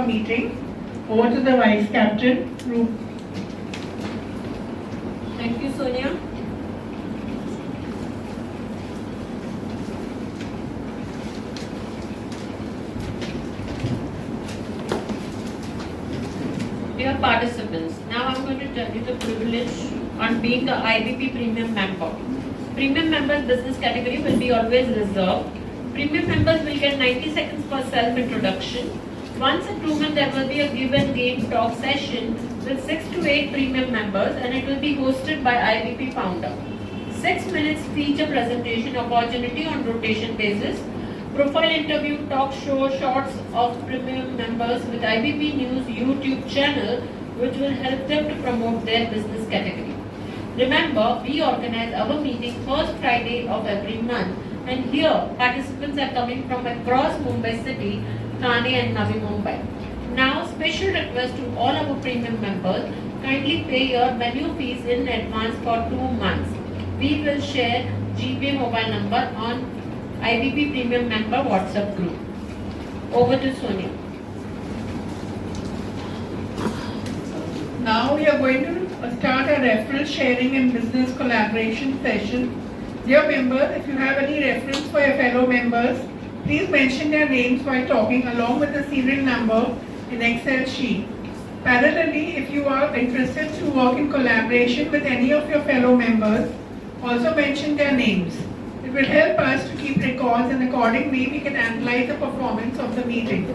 our meeting. Over to the Vice Captain, Roop. Thank you, Sonia. Dear participants, now I'm going to tell you the privilege on being a IBP Premium member. Premium members business category will be always reserved. Premium members will get 90 seconds for self-introduction. Once a 2 month there will be a give and gain talk session with 6 to 8 premium members and it will be hosted by IBP founder. 6 minutes feature presentation opportunity on rotation basis. Profile interview, talk show, shorts of premium members with IBP News YouTube channel which will help them to promote their business category. Remember, we organize our meeting first Friday of every month and here participants are coming from across Mumbai city, Thane and Navi Mumbai. Now special request to all our premium members, kindly pay your menu fees in advance for 2 months. We will share GPay mobile number on IBP Premium Member WhatsApp group. Over to Sonia. Now we are going to start a referral sharing and business collaboration session. Dear members, if you have any reference for your fellow members, please mention their names while talking along with the serial number in Excel sheet. Parallelly, if you are interested to work in collaboration with any of your fellow members, also mention their names. It will help us to keep records and accordingly we can analyze the performance of the meeting.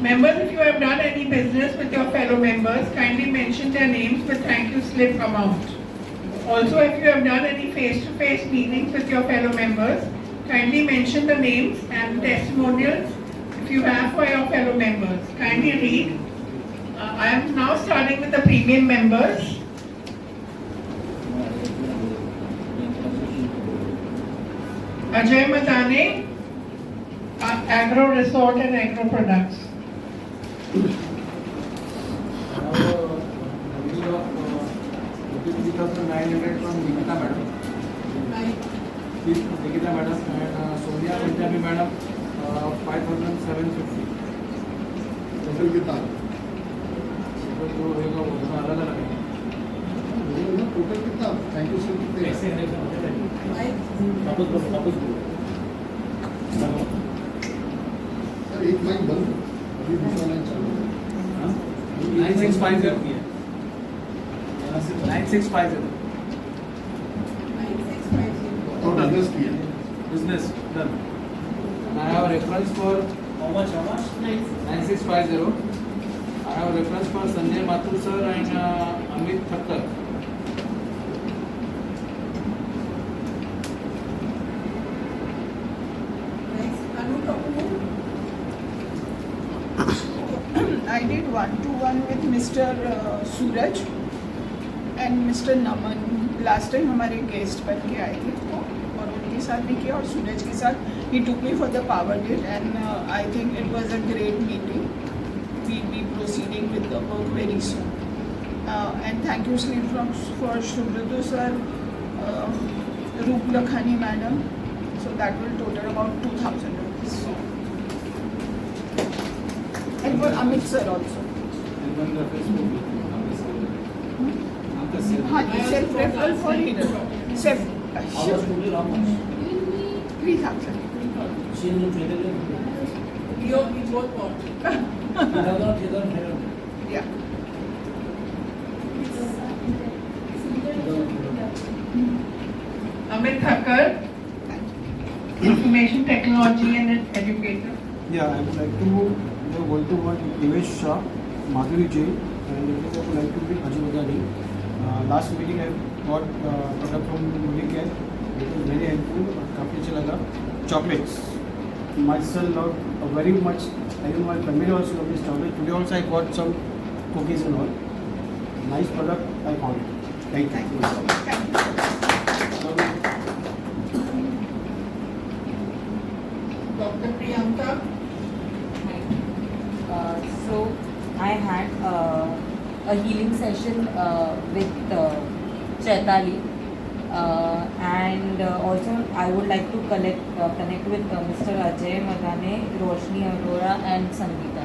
Members, if you have done any business with your fellow members, kindly mention their names with thank you slip amount. Also, if you have done any face-to-face meetings with your fellow members, kindly mention the names and testimonials if you have for your fellow members. Kindly read. I am now starting with the premium members. Ajay Madane, Agro Resort and Agro Products. ₹3,900 from Nikita madam. Nikita madam and Sonia Punjabi madam 5,750. Total कितना तो जो होगा वो दोनों अलग अलग है. Total कितना थैंक यू सर कितने सर एक माइक बंद अभी दूसरा लाइन चालू है 9650 की है. 9650 तो बिजनेस की है business done. I have a reference for How much? 9650. I have a reference for Sanjay Mathur sir and Amit Thakkar. I did 1-to-1 with Mr. Suraj and Mr. Naman. Last time हमारे guest बन के आए थे तो और उनके साथ भी किया और सूरज के साथ ही took me for the power deal and I think it was a great meeting. We be proceeding with the work very soon and thank you sleep from for Shubhrata sir, Roop Lakhani madam. So that will total about 2,000 rupees. And for Amit sir also. And one reference for हाँ जी self referral for leader self How much total? How much? 3,000. She will trade it. We both bought. 3,000. Yeah. Amit Thakkar, Information Technology and Educator. Yeah, I would like to go to one Nivesh Shah, Madhuri Jain, and I would like to be Ajay Madani. Last meeting I got product from Unicare. It was very helpful. काफी अच्छा लगा. Chocolates. Myself love very much. I know my family also love this chocolate. Today also I got some cookies and all. Nice product. I found it. Thank you. Thank you. Dr. Priyanka. So I had a healing session with Chaitali and also I would like to connect with Mr. Ajay Madane, Roshni Arora and Sangeeta.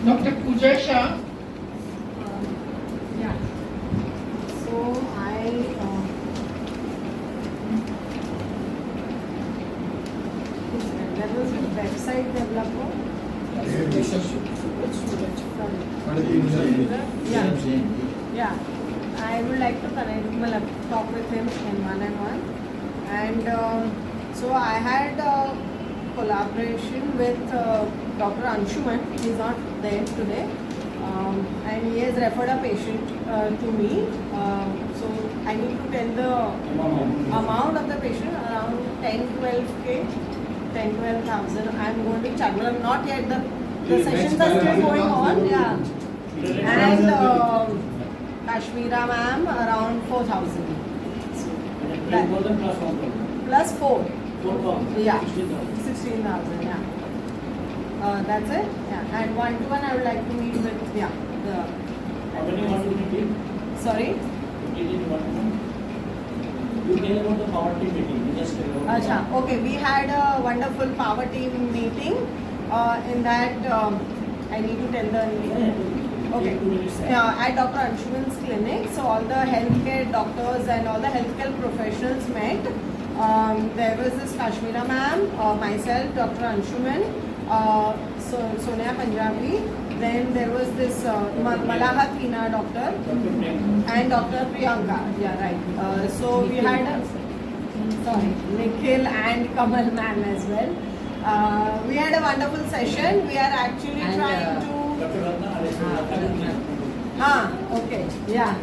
Dr. Pooja Shah. Yeah. So there was a website developer. Yeah. Yeah. I would like to connect, talk with him in one-on-one. And so I had a collaboration with Dr. Anshuman. He's not there today. And he has referred a patient to me. So I need to tell the amount of the patient, around 10-12K, 10-12,000. I'm going to charge, but I'm not yet, the sessions are still going on. Yeah. And Kashmira ma'am, around 4,000. Plus 4. Yeah. 16,000, yeah. That's it? Yeah. And one-to-one I would like to meet with, yeah. How many want to meet? Sorry? You tell about the power team meeting. You just tell about Acha, okay, we had a wonderful power team meeting. In that, I need to tell the name. Okay. At Dr. Anshuman's clinic, so all the healthcare doctors and all the healthcare professionals met. There was this Kashmira ma'am, myself, Dr. Anshuman, Sonia Punjabi. Then there was this Malahat Hina doctor and Dr. Priyanka. Yeah, right. So we had Nikhil and Kamal ma'am as well. We had a wonderful session. We are actually trying to. Okay, yeah.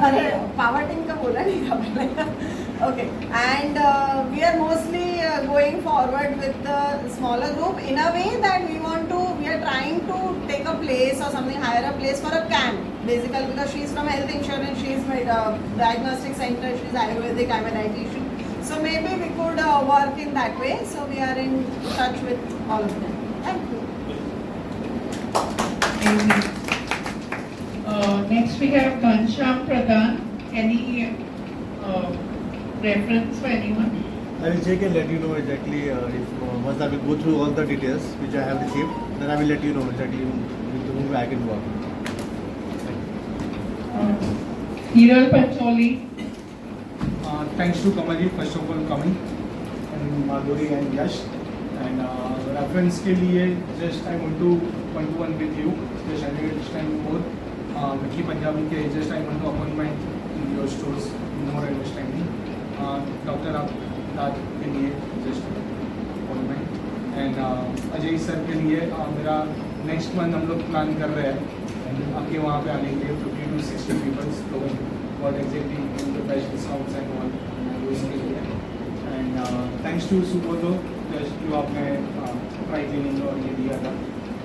अरे power team का बोला नहीं था मैंने. Okay, and we are mostly going forward with the smaller group in a way that we are trying to take a place or something, hire a place for a camp basically, because she's from health insurance, she's my diagnostic center, she's Ayurvedic, I'm a dietitian, so maybe we could work in that way. So we are in touch with all of them. Thank you. Next we have Ghanshyam Pradhan. Any reference for anyone? I will check and let you know exactly if once I will go through all the details which I have received, then I will let you know exactly with whom I can work. Hiral Pancholi. Thanks to Kamalji first of all coming, and Madhuri and Yash. And reference के लिए just I want to one-to-one with you, just I need to understand more. Vicky Punjabi के just I want to appointment in your stores, more understanding. Dr. Raj के लिए just appointment. And Ajay sir के लिए मेरा next month हम लोग plan कर रहे हैं आपके वहाँ पे आने के लिए 50 to 60 people. तो what exactly the best discounts and all उसके लिए. And thanks to Subodho जो आपने प्राइस क्लीनिंग और ये दिया था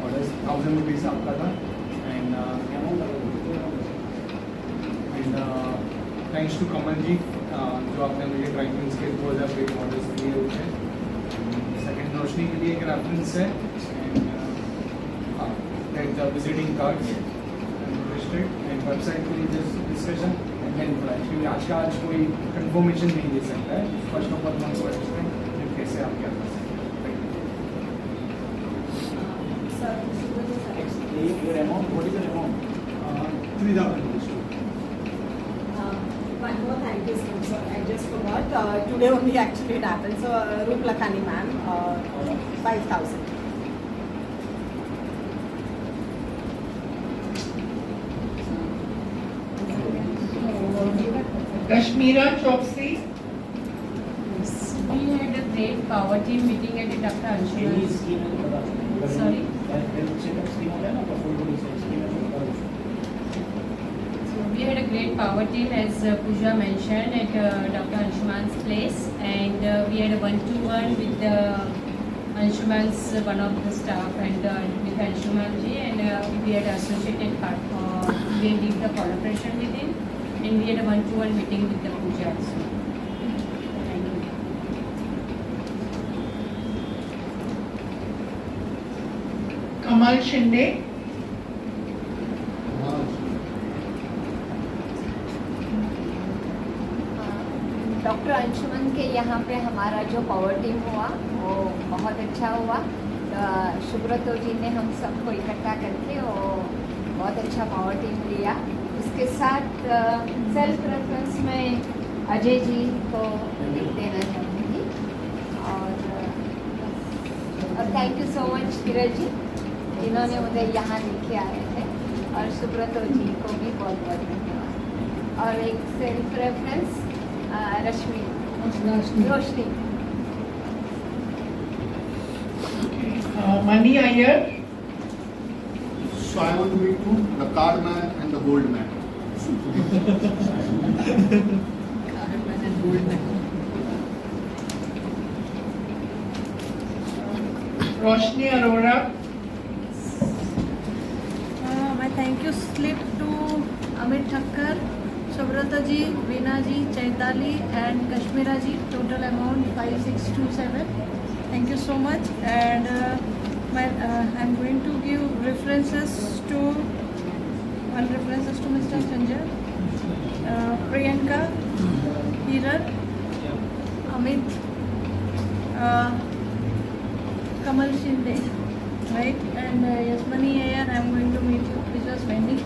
ऑर्डर 1000 रुपीज़ आपका था. एंड थैंक्स टू कमल जी जो आपने मुझे ड्राई क्लीन्स के 2000 रुपये ऑर्डर्स दिए हुए थे. सेकेंड रोशनी के लिए एक रेफरेंस है. And the visiting cards and website के लिए just discussion and then price, क्योंकि आज का आज कोई कंफर्मेशन नहीं दे सकता है. फर्स्ट ऑफ ऑल मंथ को कैसे आप क्या कर सकते हैं. your amount. What is your amount? 3,000 rupees. One more thank you, sir. I just forgot. Today only actually it happened. So Roop Lakhani ma'am, 5,000. Kashmira Chopsy. We had a great power team meeting at Dr. Any Anshuman's. scheme है तो बता. Sorry? Health checkup scheme होता है ना, आपका full body scheme है तो बता. So we had a great power team, as Pooja mentioned, at Dr. Anshuman's place, and we had a one-to-one with Anshuman's one of the staff and with Anshuman ji, and we had associated part. We did the collaboration with him, and we had a one-to-one meeting with the Pooja also. Thank you. Kamal Shinde. Doctor Anshuman के यहाँ पे हमारा जो power team हुआ वो बहुत अच्छा हुआ. सुब्रतो जी ने हम सबको इकट्ठा करके वो बहुत अच्छा पावर टीम लिया। उसके साथ सेल्फ रेफरेंस में अजय जी को लिख देना चाहूँगी और थैंक यू सो मच धीरज जी, इन्होंने मुझे यहाँ लिखे आए थे, और सुब्रतो जी को भी बहुत बहुत धन्यवाद। और एक self reference Roshni. Mani Iyer. So I want to meet you, the card man and the gold man. Roshni Arora. My thank you slip to Amit Thakkar, Subrata ji, Veena ji, Chaitali and Kashmira ji. Total amount 5627. Thank you so much. And I'm going to give references to Mr. Sanjay, Priyanka, Hirar, Amit, Kamal Shinde, right? And Yasmani Ayer, I'm going to meet you. This was pending.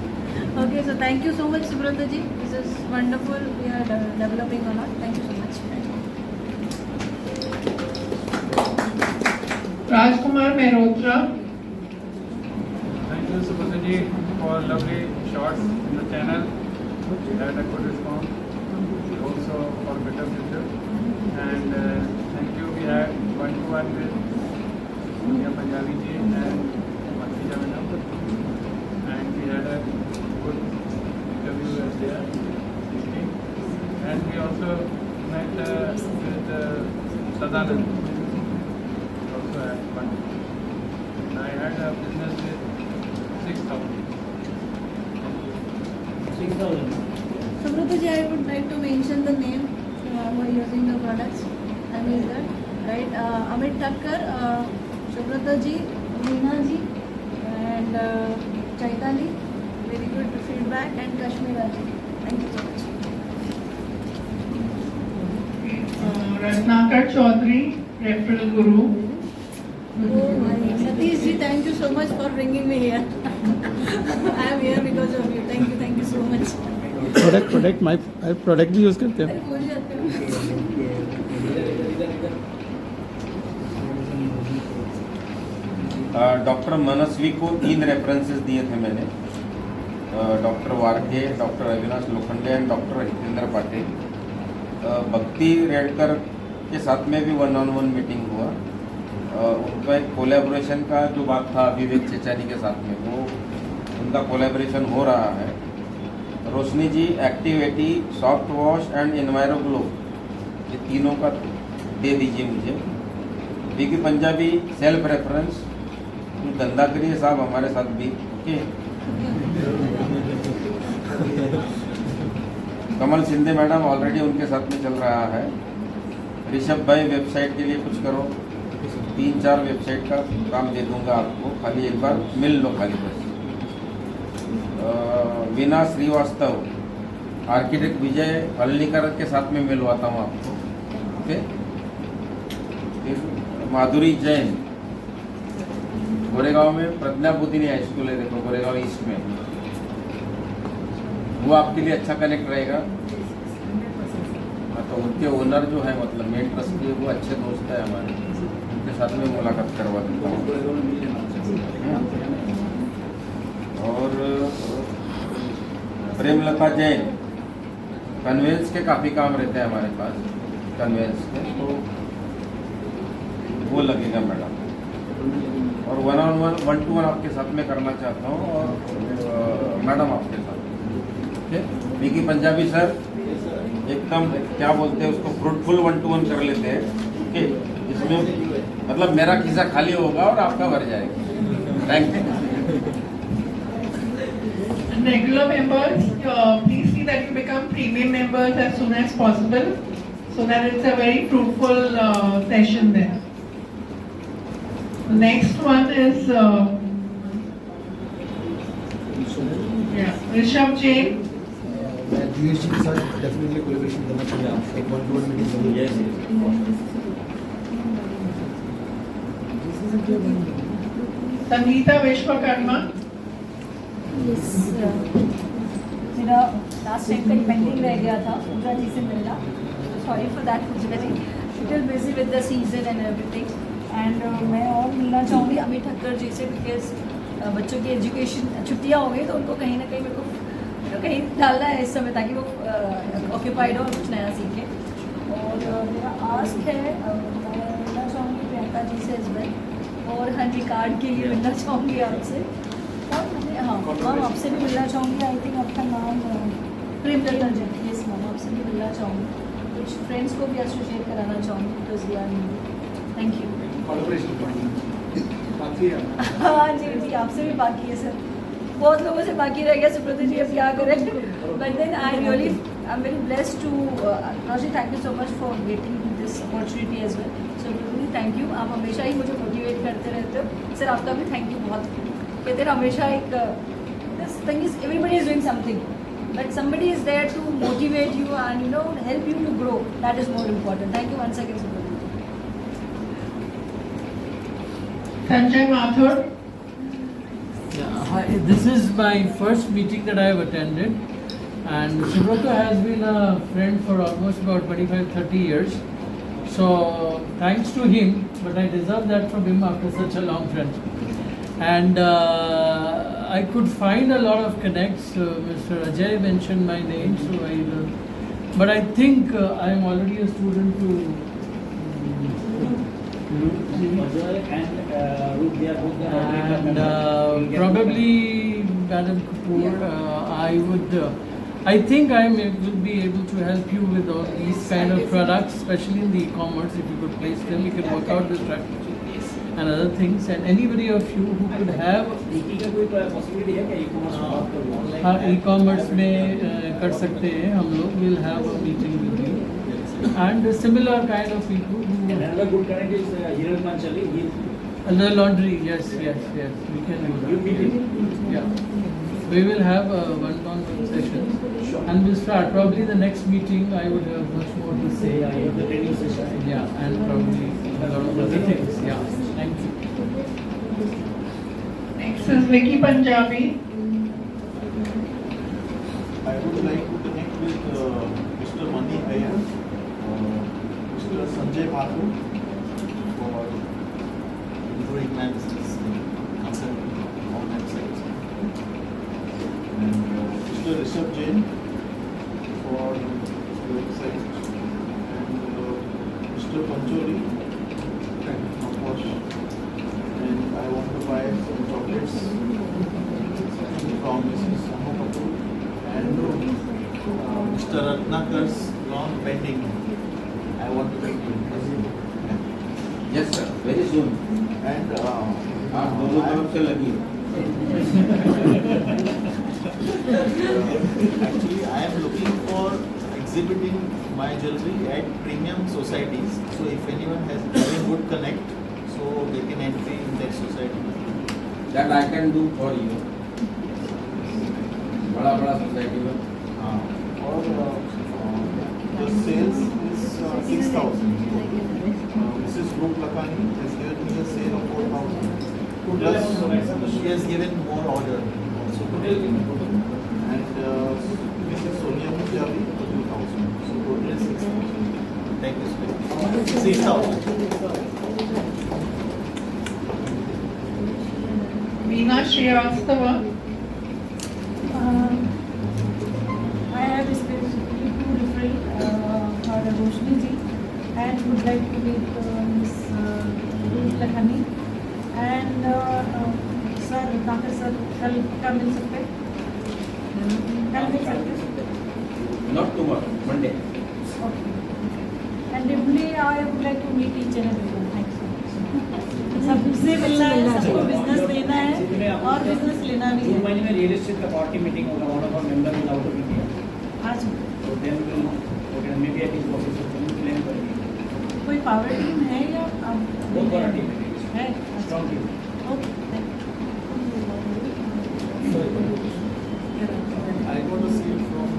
Okay, so thank you so much, Subrata ji. This is wonderful. We are developing a lot. Thank you so much. Rajkumar Mehrotra. Thank you, Subrata ji, for lovely shots in the channel. Had a good response. Also for better future. And thank you. We had 1-to-1 with Sonia Punjabi ji and Manisha madam. And we had a good interview as there. And we also met with Sadanand. Also had fun. I had a business with 6,000. 6,000. Subrata ji, I would like to mention the name who are using the products. I mean that, right? Amit Thakkar, Subrata ji, Veena ji, and Chaitali. Very good feedback, and Kashmira ji. Thank you so much. Ratnakar Chaudhary, referral guru. Oh my, Satish ji, thank you so much for bringing me here. I am here because of you. Thank you so much. Product भी use करते अरे भूल जाते हो। Doctor मनस्वी को 3 references दिए थे मैंने, doctor Warke, doctor Avinash Lokhande and doctor Hitendra Patil. भक्ति रेडकर के साथ में भी 1-on-1 मीटिंग हुआ। उनका एक कोलैबोरेशन का जो बात था विवेक चेचानी के साथ में, वो उनका कोलैबोरेशन हो रहा है। Roshni ji Active 80, Soft Wash and Enviro Glow, ये तीनों का दे दीजिए मुझे। बीकी पंजाबी सेल्फ रेफरेंस, धंधा करिए साहब हमारे साथ भी, ओके। कमल शिंदे मैडम ऑलरेडी उनके साथ में चल रहा है। ऋषभ भाई वेबसाइट के लिए कुछ करो, 3-4 वेबसाइट का काम दे दूंगा आपको, खाली एक बार मिल लो खाली बस। वीना श्रीवास्तव, आर्किटेक्ट विजय हल्लीकर के साथ में मिलवाता हूँ आपको, ओके। फिर माधुरी जैन, गोरेगांव में प्रज्ञा बुद्धिनी हाई स्कूल है, देखो गोरेगांव ईस्ट में, वो आपके लिए अच्छा कनेक्ट रहेगा। हाँ, तो उनके ओनर जो है, मतलब मेन ट्रस्टी, वो अच्छे दोस्त है हमारे, उनके साथ में मुलाकात करवा देता हूँ। और प्रेमलता जैन, कन्वेंस के काफ़ी काम रहते हैं हमारे पास, कन्वेंस के, तो वो लगेगा मैडम। और 1-on-1 आपके साथ में करना चाहता हूँ, और मैडम आपके साथ, ओके। बीकी पंजाबी सर एकदम क्या बोलते हैं उसको, फ्रूटफुल 1-to-1 कर लेते हैं, ओके। इसमें मतलब मेरा खिस्सा खाली होगा और आपका भर जाएगा। Thank you. Regular members, please see that you become premium members as soon as possible, so that it's a very fruitful session there. The next one is Rishabh Jain. GST के साथ डेफिनेटली कोलैबोरेशन करना चाहिए, एक 1-to-1 meeting जरूर है। Sangeeta Vishwakarma. Yes, मेरा last time कहीं pending रह गया था पूजा जी से मिलना. Sorry for that Puja ji. Little busy with the season and everything. And मैं और मिलना चाहूँगी अमित ठक्कर जी से बिकॉज बच्चों की एजुकेशन छुट्टियाँ हो गई तो उनको कहीं ना कहीं मेरे को कहीं डालना है इस समय ताकि वो ऑक्यूपाइड हो और कुछ नया सीखें. और मेरा आस्क है मैं मिलना चाहूँगी प्रियंका जी से इस बार. और हाँ जी कार्ड के लिए मिलना चाहूँगी आपसे. और मैंने हाँ मैम आपसे भी मिलना चाहूँगी. आई थिंक आपका नाम प्रेम रतन जी. यस मैम आपसे भी मिलना चाहूँगी. कुछ फ्रेंड्स को भी एसोसिएट कराना चाहूँगी because we are new. Thank you. हाँ जी जी आपसे भी बाकी है सर. बहुत लोगों से बाकी रह गया. सुब्रत जी अब क्या करें. But then I really I am very blessed to Rozy. Thank you so much for getting this opportunity as well. So really thank you. आप हमेशा ही मुझे मोटिवेट करते रहते हो. सर आपका भी थैंक यू बहुत. कहते हैं हमेशा एक thing is everybody is doing something but somebody is there to motivate you and help you to grow. That is more important. Thank you once again, Subrata. Sanjay Mathur. Yeah, hi, this is my first meeting that I have attended, and Subrata has been a friend for almost about 25-30 years. So thanks to him, but I deserve that from him after such a long friendship. And I could find a lot of connects. Mr. Ajay mentioned my name, so but I think I am already a student to and probably Madam Kapoor. I think I will be able to help you with all these kind of products, especially in the e-commerce. If you could place them, we can work out the strategy and other things. And anybody of you who could have e-commerce में कर सकते हैं हम लोग. We'll have a meeting with you and similar kind of people who. Another good connect is Hiral Panchali. The laundry, yes, we can do that. Yeah, we will have a one-on-one session, and we'll start. Probably the next meeting, I would have much more to say. The training session. Yeah, and probably a lot of other things. Yeah, thank you. Next is Vicky Punjabi. I would like to connect with Mr. Mani Iyer, Mr. Sanjay Mathur for growing my business concept on websites, and Mr. Rishabh Jain for websites, and Mr. Pancholi mouthwash, and I want to buy some chocolates from Mrs. Samu Kapoor, and Mr. Ratnakar's lawn pending. I want to thank you. Yes sir, very soon. And आप दोनों तरफ से लगी. Actually, I am looking for exhibiting my jewelry at premium societies. So if anyone has very good connect, so they can entry in that society. That I can do for you. बड़ा society में. और the sales is 6,000. Mrs. Brooke Lakani has given me a sale of 4,000. Plus she has given more order also. And Mrs. Sonia Punjabi for 2,000. So total is 6,000. Thank you sir. 6,000. Meena Srivastava. I have specifically two referral for Roshni ji and would like to meet Miss Ruth Lakhani and Sir Dr. Sir कल मिल सकते Not tomorrow, Monday. Okay. And definitely I would like to meet each and everyone. Thanks so much. सबसे मिलना है, सबको business लेना है और business लेना भी है. 2 महीने में रियल एस्टेट का पार्टी मीटिंग होगा. One of our member will out of India. आज तो then will okay may be I think office में प्लान करेंगे. कोई पावर टीम है या आप बहुत बड़ा टीम है? Strong team. Okay. I got a sale from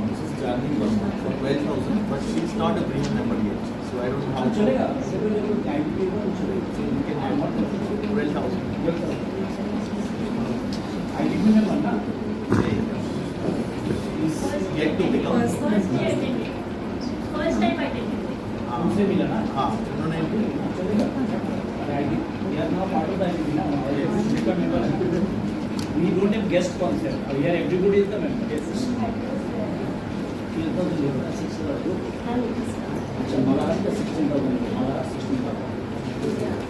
Mrs. Janvi Verma for 12,000, but she is not a premium member yet. So I don't know how. चलेगा. 7 टाइम पे So you can have 12,000. member ना? Is yet to become. First time I did it. उनसे मिला ना? हाँ, उन्होंने चलेगा? अरे ID, they are now part of the IBP ना? Second member है. We don't have guest concept. Here everybody is the member. Yes. अच्छा, मला 16,000. मला 16,000.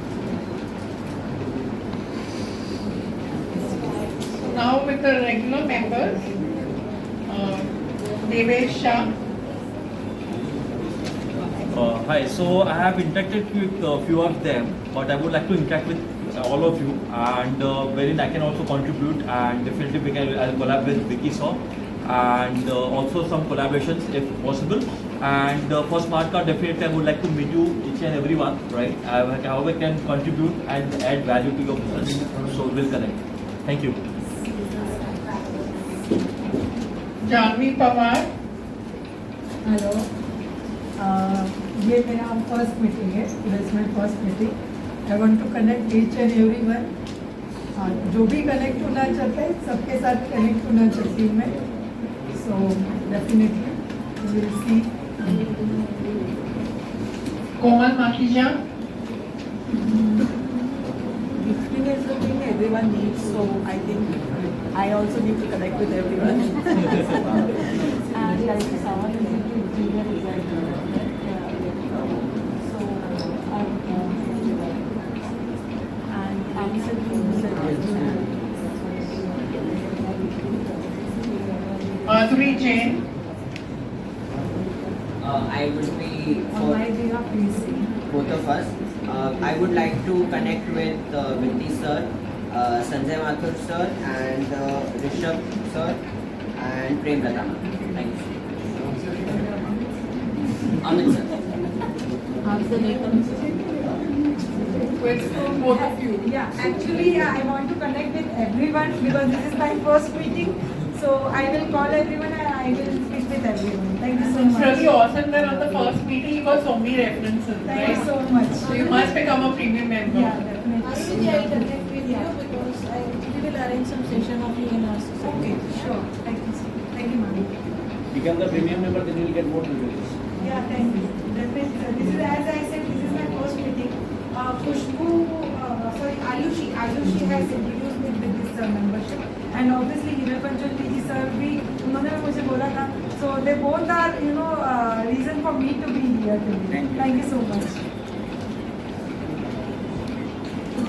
Now with the regular members, Devesh Shah. Hi, so I have interacted with a few of them, but I would like to interact with all of you, and wherein I can also contribute, and definitely I'll collab with Vicky Saw, and also some collaborations if possible. And for Smart Card, definitely I would like to meet you each and every one, right? However I can contribute and add value to your business, so we'll connect. Thank you. Janvi Pawar. Hello, ये मेरा first meeting है, investment first meeting. I want to connect each and everyone. जो भी connect होना चाहते हैं सबके साथ कनेक्ट होना चाहती हूँ मैं. So definitely will see. Komal Makhija. Gifting is the thing everyone needs, so I think I also need to connect with everyone. And like someone is into interior design. So and I'm Madhuri Jain. I would be on my behalf, please. both of us. I would like to connect with Vinti sir, Sanjay Mathur sir, and Rishabh sir, and Prem Lata. Thank you. Amit sir. With both of you. Yeah, actually, I want to connect with everyone because this is my first meeting. So I will call everyone and I will speak with everyone. Thank you so It's much. really awesome that on the first meeting you got so many references. Thank right? you so much. So you must become a premium member. Yeah, definitely. I will connect with you because we will arrange some session of you in our society. Okay, sure. Thank you. Thank you, ma'am. Become the premium member, then you will get more privileges. Yeah, thank you. Definitely, sir. This is, as I said, this is my first meeting. Khushbu, Ayushi has introduced me with this membership. And obviously, Hiral Pancholi ji sir भी उन्होंने भी मुझे बोला था. So they both are, reason for me to be here today. Thank you so much.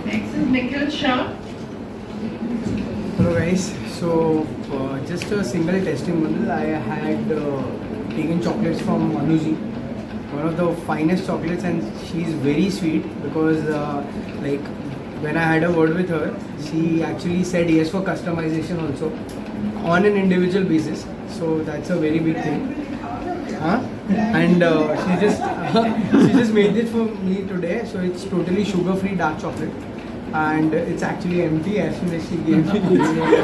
Next is Nikhil Shah. Hello guys, so just a single testimonial. I had taken chocolates from Anuji, one of the finest chocolates, and she's very sweet because when I had a word with her, she actually said yes for customization also on an individual basis. So that's a very big thing. And she just made it for me today. So it's totally sugar-free dark chocolate. And it's actually empty as soon as she gave me.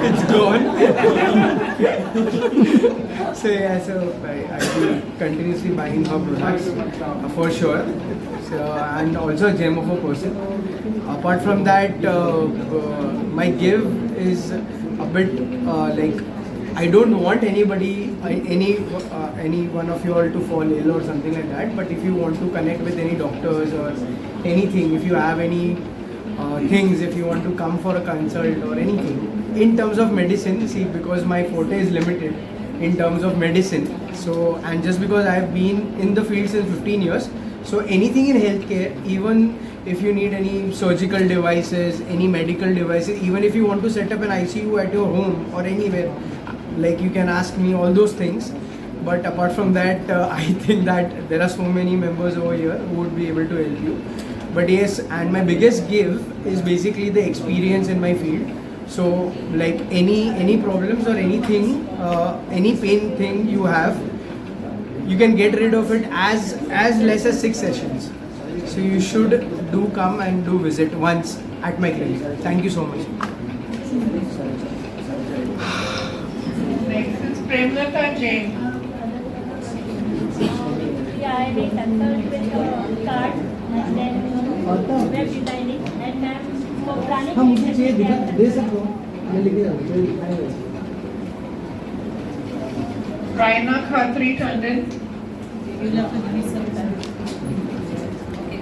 It's gone. So yeah, so I'll be continuously buying her products for sure. So, and also a gem of a person. Apart from that, my give is a bit I don't want any one of you all to fall ill or something like that. But if you want to connect with any doctors or anything, if you have any things, if you want to come for a consult or anything in terms of medicine, see, because my forte is limited in terms of medicine. So, and just because I have been in the field since 15 years, so anything in healthcare, even if you need any surgical devices, any medical devices, even if you want to set up an ICU at your home or anywhere, you can ask me all those things. But apart from that, I think that there are so many members over here who would be able to help you. But yes, and my biggest give is basically the experience in my field. So any problems or anything, any pain thing you have, you can get rid of it as less as 6 sessions. So you should do come and do visit once at my clinic. Thank you so much. Next is Premlata Jain. Yeah, I will consult with card and then web designing and ma'am for planning. हम मुझे दे सकते हो Raina Khatri Tandon. You'll have to give me some time. Okay.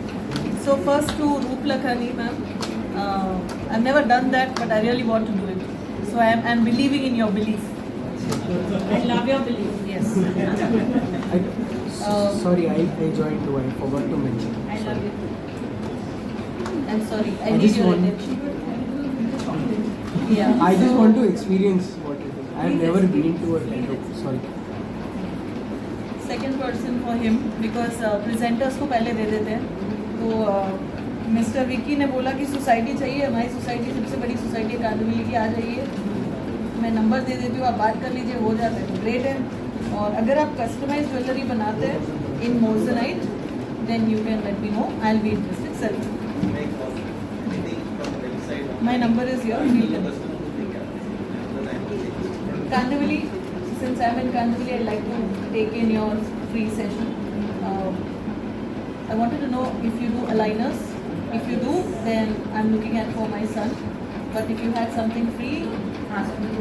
So first to Roop Lakhani, ma'am. I've never done that, but I really want to do it. So I'm believing in your belief. I love your belief. Yes. Sorry, I joined too. I forgot to mention. I love it. I'm sorry. I I need just your want- attention. Yeah. I just so- want to experience what it is. I have Please never been experience. to a Lendo. Sorry. Second person for him because presenters को पहले दे देते हैं तो mister Vicky ने बोला कि society चाहिए हमारी सोसाइटी सबसे बड़ी सोसाइटी है कांदविली की आ जाइए मैं नंबर दे देती हूँ आप बात कर लीजिए हो जाता है तो ग्रेट है और अगर आप कस्टमाइज ज्वेलरी बनाते हैं in moissanite then you can let me know I will be interested sir my number is your Kandivali, since I'm in Kandivali, I'd like to take in your free session. I wanted to know if you do aligners. If you do, then I'm looking at for my son. But if you had something free,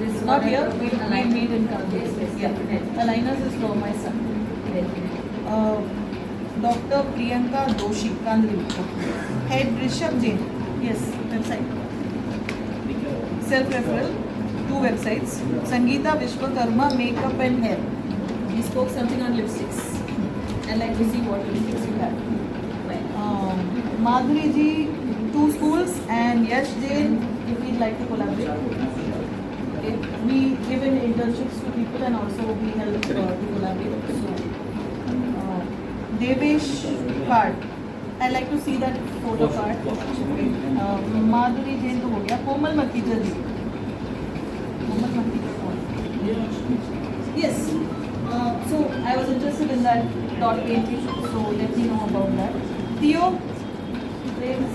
it's not here, we'll meet in Kandivali. Yeah, aligners is for my son. Dr. Priyanka Doshi, Kandivali. Head Rishabh Jain. Yes, website. Self-referral. 2 websites. Sangeeta Vishwakarma Makeup and Hair. He spoke something on lipsticks. I'd like to see what lipsticks you have. Madhuri ji, 2 schools, and Yash Jain, if he'd like to collaborate. Okay. We given internships to people and also we help to collaborate. So, Devesh card. I'd like to see that photo card. Madhuri Jain to ho gaya. Komal Makija ji. Yes. So I was interested in that dot painting. So let me know about that. Theo frames.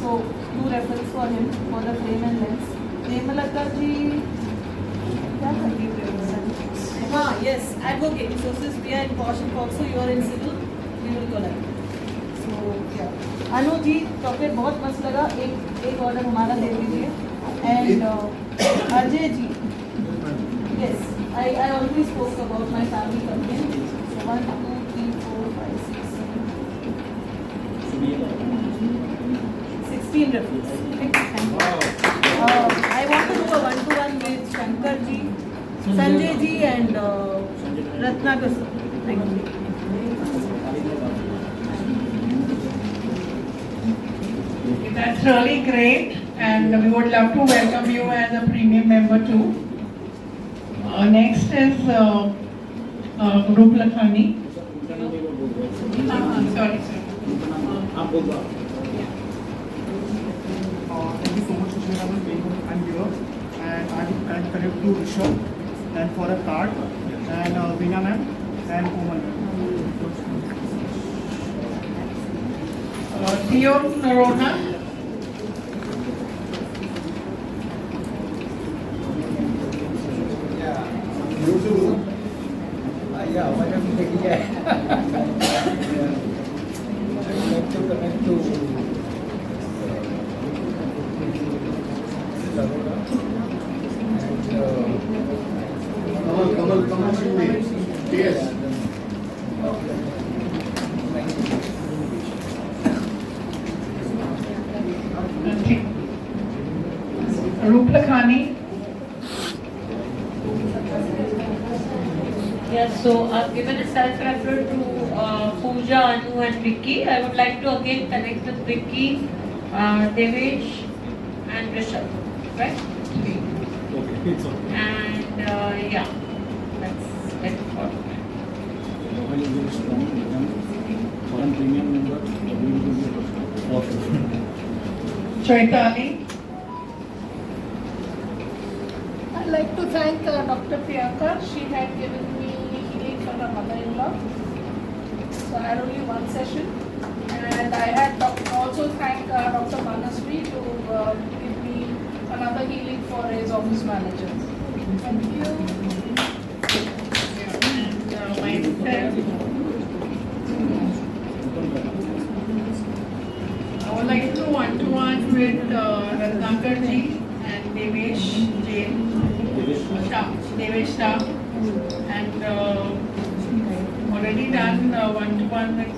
So 2 reference for him for the frame and lens. Nemalata ji. क्या करती है? हाँ, yes. Advocate. So since we are in Kaushik also, you are in civil, we will collaborate. So yeah. Anu ji chocolate बहुत मस्त लगा एक order हमारा दे दीजिए and Ajay ji yes I already spoke about my family company so 1 2 3 4 5 6 16 reference okay thank you I want to do a one-to-one with Shankar ji Sanjay ji and Ratnakar sir thank you. That's really great, and we would love to welcome you as a premium member too. Next is Roop Lakhani. Sorry, sir. Thank you so much, Mr. I'm here, and I will connect to Rishabh and for a card, and Veena ma'am and Komal ma'am. Theo Narona. Yeah, why don't you take it? Connect to Kamal, yes. Roop Lakhani. Yes, so I've given a self-referral to Pooja, Anu and Vicky. I would like to again connect with Vicky, Devesh and Rishabh, right? Okay, it's okay. And yeah, that's it for Foreign premium member, Chaitali. I'd like to thank Dr. Priyanka. She had given me healing for her mother-in-law. So I had only 1 session. And I had also thank Dr. Manasvi to give me another healing for his office manager. Thank you. And myself. I would like to do one-to-one with Ratnakar ji and Devesh ji. Devesh Shah, and already done one-to-one with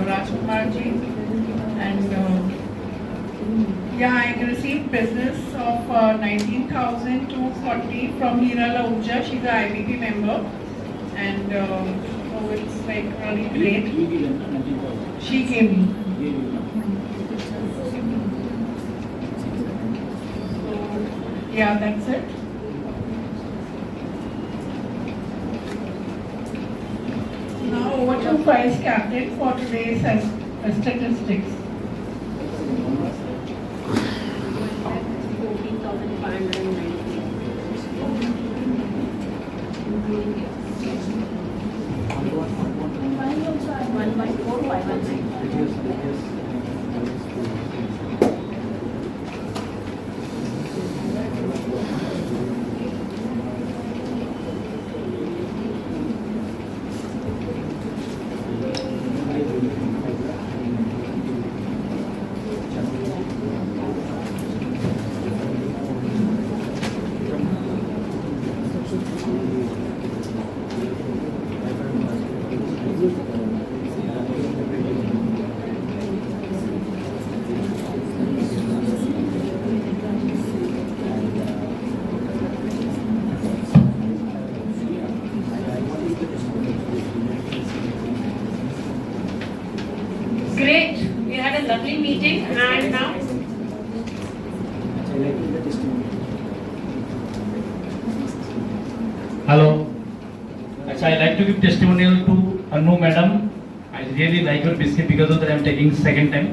Rajkumar ji, and yeah, I received business of 19,240 from Hira Lahuja. She's a IBP member, and so it's like really great. She gave me. Yeah, that's it. Now over to Vice Captain for today's statistics. testimonial to Anu madam. I really like her biscuit, because of that I am taking second time.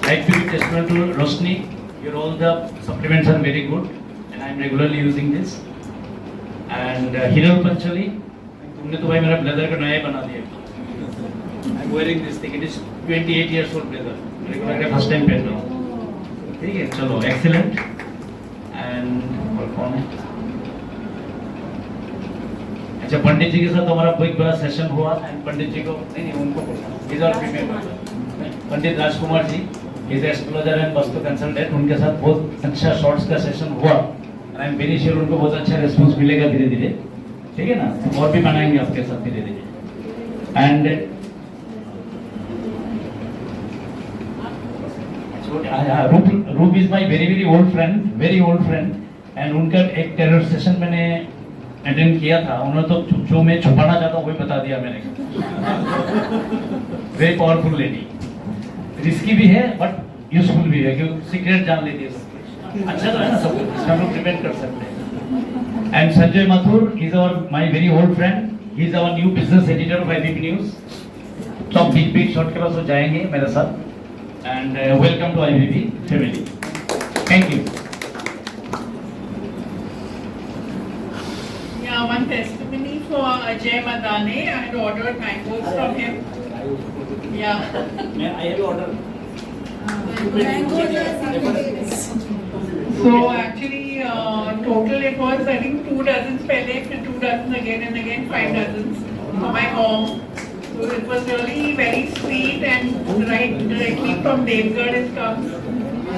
Like to give testimonial to Roshni. Your all the supplements are very good and I am regularly using this. And Hiral Panchali, तुमने तो भाई मेरा blazer का नया बना दिया. I am wearing this thing. It is 28 years old blazer. मेरे first time पहन रहा हूँ. ठीक है, चलो excellent. And और कौन है? अच्छा, पंडित जी के साथ हमारा बहुत बड़ा सेशन हुआ. एंड पंडित जी को नहीं उनको इज और Pandit Rajkumar ji is astrologer and vastu consultant. उनके साथ बहुत अच्छा शॉर्ट्स का सेशन हुआ. आई एम वेरी श्योर उनको बहुत अच्छा रिस्पॉन्स मिलेगा धीरे धीरे. ठीक है ना, और भी बनाएंगे आपके साथ धीरे धीरे. एंड रूप is my very very old friend. And उनका एक टेरर सेशन मैंने अटेंड किया था. उन्होंने तो जो मैं छुपाना चाहता हूँ वही बता दिया मैंने. Very powerful lady. रिस्की भी है बट यूजफुल भी है, क्योंकि सीक्रेट जान लेती है सब कुछ. अच्छा तो है ना, सब कुछ हम लोग प्रिवेंट कर सकते हैं. And Sanjay Mathur is our my very old friend. He is our new business editor of IBP news. तो आप बिग शॉट के पास वो जाएंगे मेरे साथ. And welcome to IBP family. Thank you. One testimony for Ajay Madane. I had ordered mangoes from him. Yeah. I have ordered. So actually, total it was I think 2 dozens pehle, then 2 dozens again and again 5 dozens for my mom. So it was really very sweet and directly from Devgarh it comes.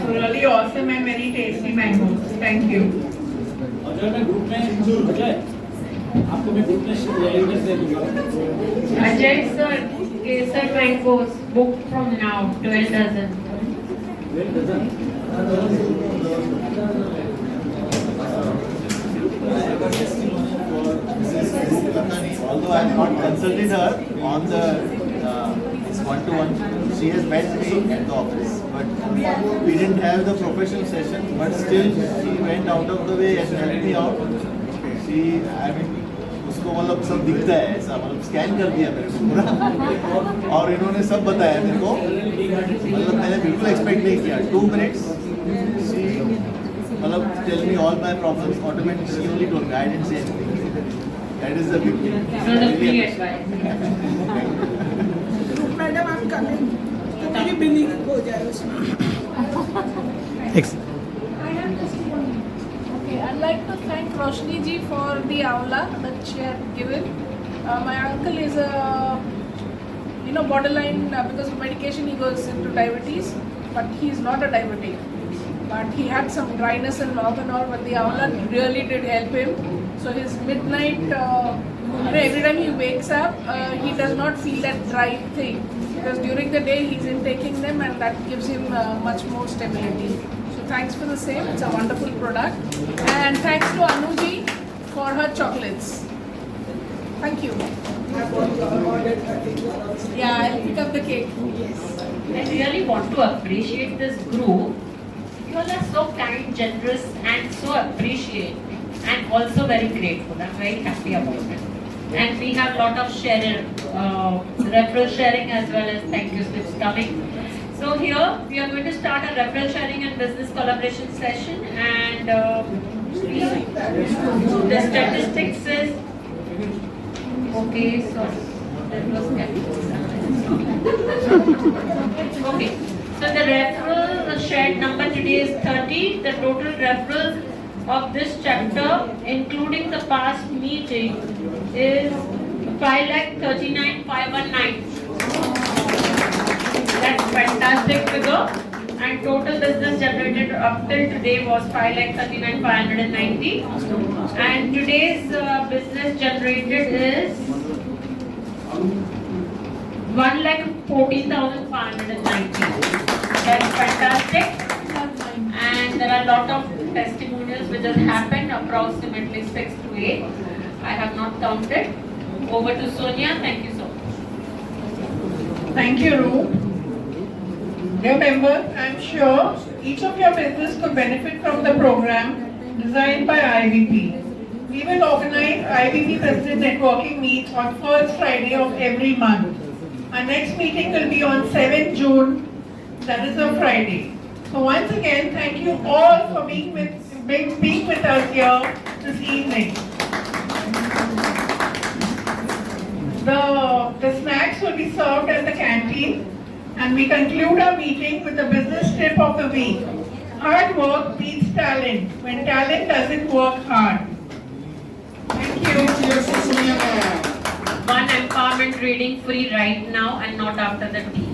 So really awesome and very tasty mangoes. Thank you. Ajay मैं group में अजय आपको मैं group में address दे दूंगा. Ajay sir, Kesar mangoes booked from now 12 dozen. 12 dozen. Although I have not consulted her on the one-to-one, she has met me at the office, but we didn't have the professional session. But still, she went out of the way and helped me out. She, I mean, उसको मतलब सब दिखता है ऐसा, मतलब scan कर दिया मेरे को पूरा, और इन्होंने सब बताया मेरे को. मतलब मैंने बिल्कुल एक्सपेक्ट नहीं किया. 2 minutes, she मतलब tell me all my problems automatically. She only told me, I didn't say anything. That is the big thing. Not a free advice. Madam आप कमेंट तो मेरी बिलीव हो जाए उसमें. I have testimony. Okay, I'd like to thank Roshni ji for the aula that she had given. My uncle is a borderline because of medication he goes into diabetes, but he is not a diabetic. but he had some dryness and mouth and all, but the Amla really did help him. So his midnight, every time he wakes up, he does not feel that dry thing, because during the day he's intaking them and that gives him much more stability. So thanks for the same, it's a wonderful product. And thanks to Anuji for her chocolates. Thank you. Yeah, I'll pick up the cake. Yes. I really want to appreciate this group. You all are so kind, generous, and so appreciate, and also very grateful. I'm very happy about it. And we have a lot of referral sharing as well as thank you slips coming. So here we are going to start a referral sharing and business collaboration session, and the statistics is okay. So there was okay. So the referral shared number today is 30. The total referrals of this chapter, including the past meeting, is 5,39,519. That's fantastic figure. And total business generated up till today was 5,39,590. And today's business generated is 1,14,590. That's fantastic. And there are a lot of testimonials which has happened, approximately 6 to 8. I have not counted. Over to Sonia. Thank you so much. Thank you, Ru. Dear members, I am sure each of your business could benefit from the program designed by IBP. We will organize IBP President Networking Meets on first Friday of every month. Our next meeting will be on 7th June, that is a Friday. So once again, thank you all for being with us here this evening. The snacks will be served at the canteen, and we conclude our meeting with the business tip of the week. Hard work beats talent when talent doesn't work hard. Thank you. One empowerment reading free right now and not after the tea.